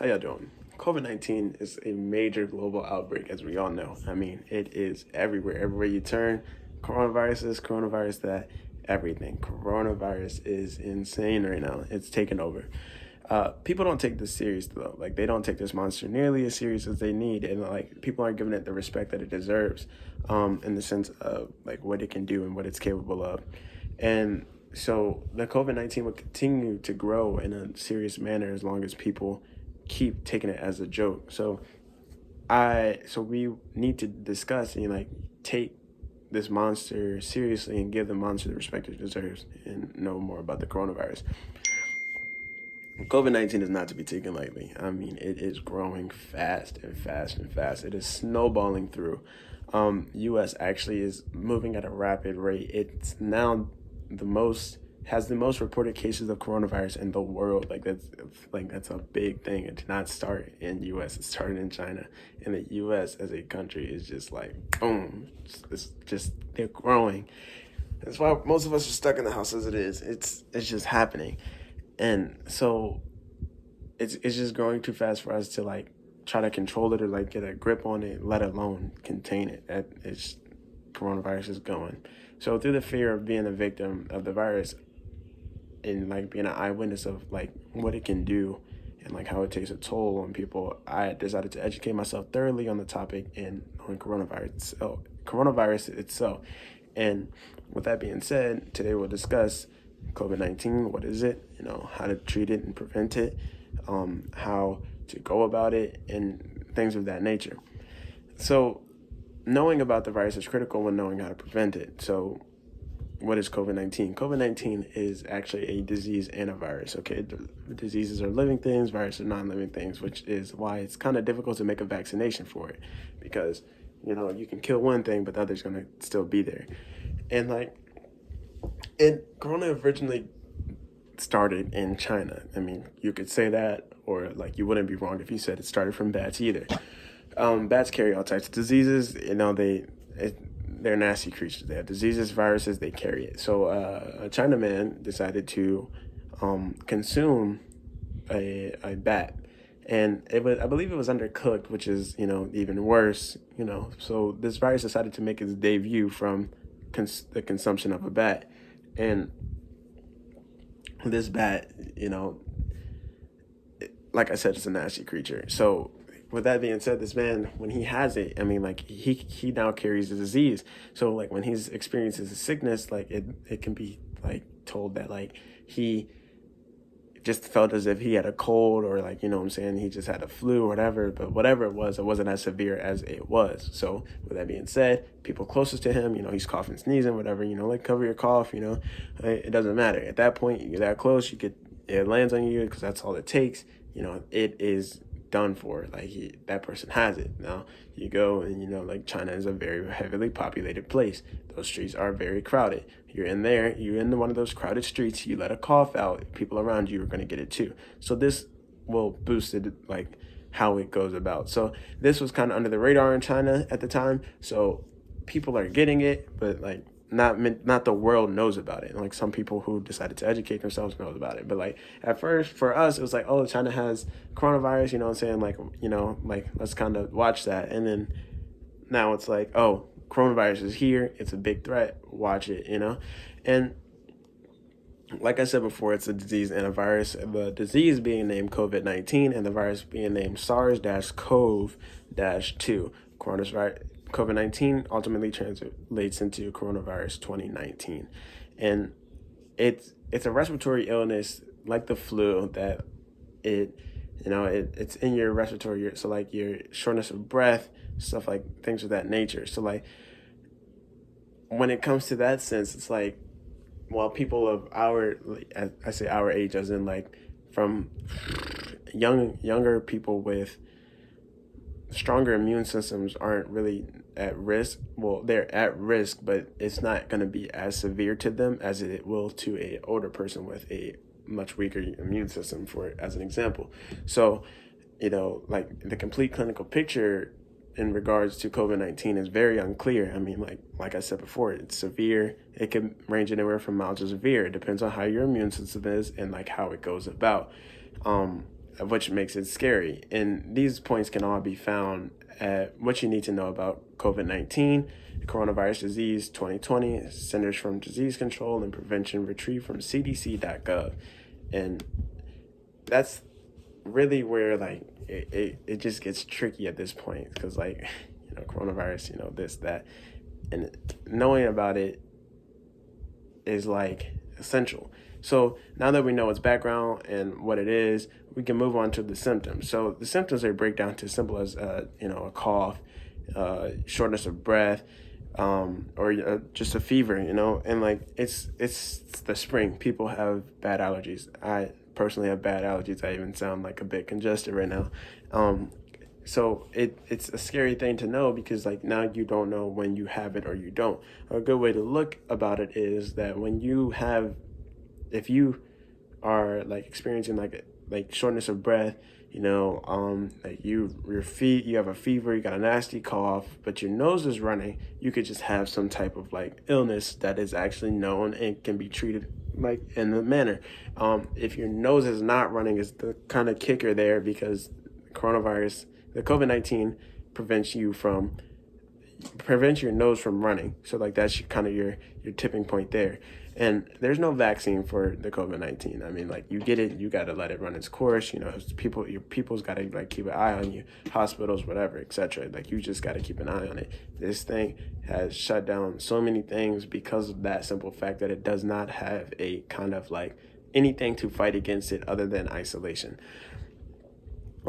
How y'all doing? COVID-19 is a major global outbreak, as we all know. I mean, it is everywhere. Everywhere you turn, coronavirus that, everything. Coronavirus is insane right now. It's taken over. People don't take this serious though. Like they don't take this monster nearly as serious as they need, and like people aren't giving it the respect that it deserves, in the sense of like what it can do and what it's capable of. And so the COVID-19 will continue to grow in a serious manner as long as people keep taking it as a joke. So we need to discuss and like take this monster seriously and give the monster the respect it deserves and know more about the coronavirus. COVID-19 is not to be taken lightly. I mean, it is growing fast and fast and fast. It is snowballing through. U.S. actually is moving at a rapid rate. It's now the most has the most reported cases of coronavirus in the world. That's a big thing. It did not start in U.S. It started in China, and the U.S. as a country is just like boom. It's just they're growing. That's why most of us are stuck in the house as it is. It's just happening, and so it's just growing too fast for us to like try to control it or like get a grip on it, let alone contain it. It's coronavirus is going. So through the fear of being a victim of the virus and like being an eyewitness of like what it can do and like how it takes a toll on people, I decided to educate myself thoroughly on the topic and on coronavirus itself. And with that being said, today we'll discuss COVID-19. What is it? How to treat it and prevent it, how to go about it, and things of that nature. So knowing about the virus is critical when knowing how to prevent it. So what is COVID-19? COVID-19 is actually a disease and a virus, okay? The diseases are living things, viruses are non-living things, which is why it's kind of difficult to make a vaccination for it because, you can kill one thing, but the other's going to still be there. And Corona originally started in China. I mean, you could say that, or like you wouldn't be wrong if you said it started from bats either. Bats carry all types of diseases. They're nasty creatures. They have diseases, viruses. They carry it. So a Chinaman decided to consume a bat, and I believe it was undercooked, which is even worse. So this virus decided to make its debut from the consumption of a bat, and this bat, like I said, it's a nasty creature. So with that being said, this man, when he has it, I mean, like he now carries the disease. So like when he's experiences a sickness, like it can be like told that like he just felt as if he had a cold or like, what I'm saying, he just had a flu or whatever, but whatever it wasn't as severe as it was. So with that being said, people closest to him, he's coughing, sneezing, whatever, like cover your cough, it doesn't matter. At that point, you're that close, it lands on you because that's all it takes. It is done for. Like that person has it. Now you go and like China is a very heavily populated place. Those streets are very crowded. You're in one of those crowded streets, you let a cough out, people around you are going to get it too. So this will boost it, like how it goes about. So this was kind of under the radar in China at the time. So people are getting it, but like not the world knows about it. Like some people who decided to educate themselves knows about it. But like at first for us, it was like, oh, China has coronavirus, what I'm saying? Like let's kind of watch that. And then now it's like, oh, coronavirus is here. It's a big threat. Watch it, And like I said before, it's a disease and a virus. The disease being named COVID-19 and the virus being named SARS-CoV-2. COVID-19 ultimately translates into coronavirus 2019. And it's a respiratory illness like the flu that it's in your respiratory, so like your shortness of breath, stuff like things of that nature. So like when it comes to that sense, it's like, well, people of I say our age as in like from younger people with stronger immune systems aren't really at risk. Well, they're at risk, but it's not going to be as severe to them as it will to a older person with a much weaker immune system, for as an example. So, like the complete clinical picture in regards to COVID-19 is very unclear. I mean, like I said before, it's severe. It can range anywhere from mild to severe. It depends on how your immune system is and like how it goes about. which makes it scary. And these points can all be found at what you need to know about COVID-19, coronavirus disease 2020, Centers for Disease Control and Prevention, retrieved from cdc.gov. And that's really where like it just gets tricky at this point, because like, coronavirus, this, that, and knowing about it is like essential. So now that we know its background and what it is, we can move on to the symptoms. So the symptoms, they break down to as simple as a cough, shortness of breath, or just a fever, and like it's the spring. People have bad allergies. I personally have bad allergies. I even sound like a bit congested right now. So it's a scary thing to know, because like now you don't know when you have it or you don't. A good way to look about it is that if you are like experiencing like shortness of breath, like you have a fever, you got a nasty cough, but your nose is running, you could just have some type of like illness that is actually known and can be treated like in the manner. If your nose is not running, is the kind of kicker there, because the COVID-19 prevents your nose from running. So like that's kind of your tipping point there. And there's no vaccine for the COVID-19. I mean, like you get it, you got to let it run its course. Your people's got to like keep an eye on you, hospitals, whatever, etc. Like you just got to keep an eye on it. This thing has shut down so many things because of that simple fact that it does not have a kind of like anything to fight against it other than isolation.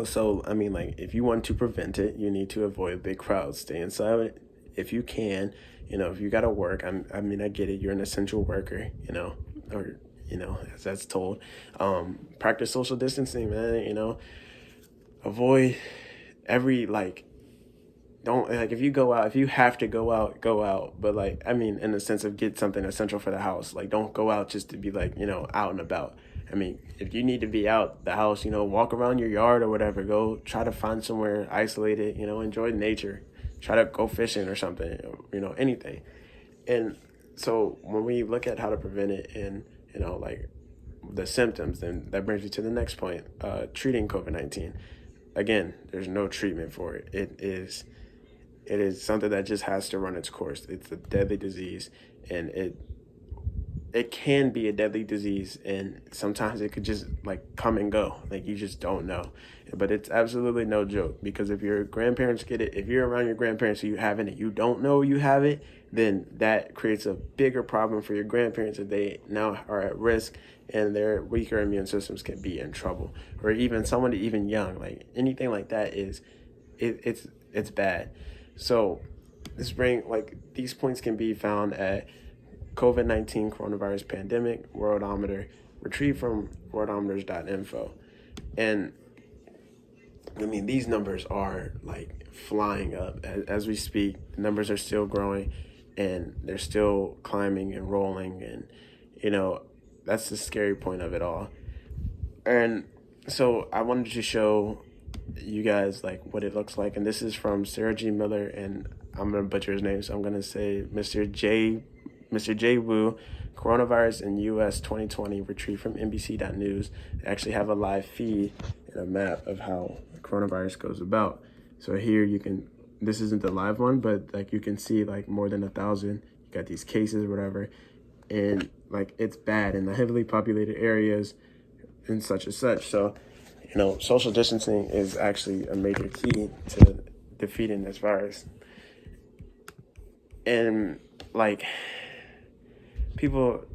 So, I mean, like, if you want to prevent it, you need to avoid big crowds. Stay inside if you can. If you got to work, I mean, I get it. You're an essential worker, or, as that's told. Practice social distancing, man, avoid don't, like, if you have to go out, go out. But, like, I mean, in the sense of get something essential for the house. Like, don't go out just to be, like, out and about. I mean, if you need to be out the house, walk around your yard or whatever, go try to find somewhere isolated, enjoy nature, try to go fishing or something, anything. And so when we look at how to prevent it and, like the symptoms, then that brings me to the next point, treating COVID-19. Again, there's no treatment for it. It is something that just has to run its course. It's a deadly disease, and it can be a deadly disease, and sometimes it could just like come and go. Like you just don't know. But it's absolutely no joke, because if your grandparents get it, if you're around your grandparents who you have it and you don't know you have it, then that creates a bigger problem for your grandparents, that they now are at risk and their weaker immune systems can be in trouble. Or even someone even young, like anything like that it's bad. So these points can be found at COVID-19 coronavirus pandemic worldometer, retrieved from worldometers.info. And I mean, these numbers are like flying up as we speak. The numbers are still growing, and they're still climbing and rolling, and that's the scary point of it all. And so I wanted to show you guys like what it looks like, and this is from Sarah G. Miller, and I'm gonna butcher his name, so I'm gonna say Mr. J. Wu, coronavirus in U.S. 2020, retrieved from NBC.news. They actually have a live feed and a map of how the coronavirus goes about. So here this isn't the live one, but like you can see like more than 1,000. You got these cases or whatever, and like it's bad in the heavily populated areas and such and such. So, social distancing is actually a major key to defeating this virus. And like, people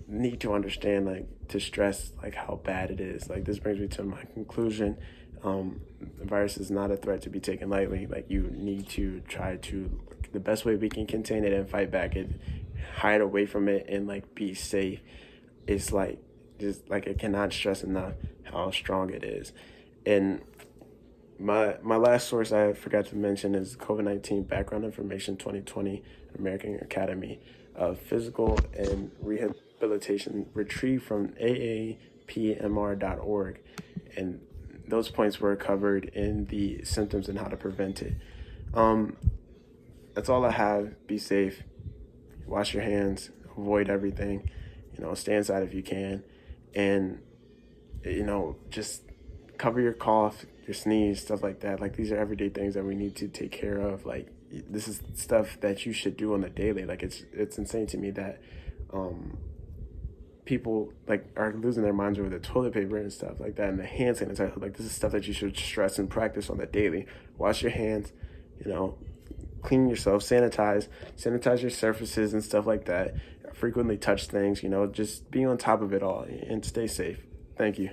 need to understand, like, to stress like how bad it is. Like, this brings me to my conclusion. The virus is not a threat to be taken lightly. Like, you need to try to, the best way we can contain it and fight back it, hide away from it, and like be safe. It's like, just like, I cannot stress enough how strong it is. And my last source I forgot to mention is COVID-19 Background Information 2020, American Academy of Physical and Rehabilitation, retrieved from aapmr.org. And those points were covered in the symptoms and how to prevent it. That's all I have. Be safe. Wash your hands. Avoid everything. Stay inside if you can. And, just cover your cough, your sneeze, stuff like that. Like these are everyday things that we need to take care of. Like this is stuff that you should do on the daily. Like it's insane to me that people like are losing their minds over the toilet paper and stuff like that, and the hand sanitizer. Like this is stuff that you should stress and practice on the daily. Wash your hands, you know, clean yourself, sanitize your surfaces and stuff like that. Frequently touch things, you know, just be on top of it all and stay safe. Thank you.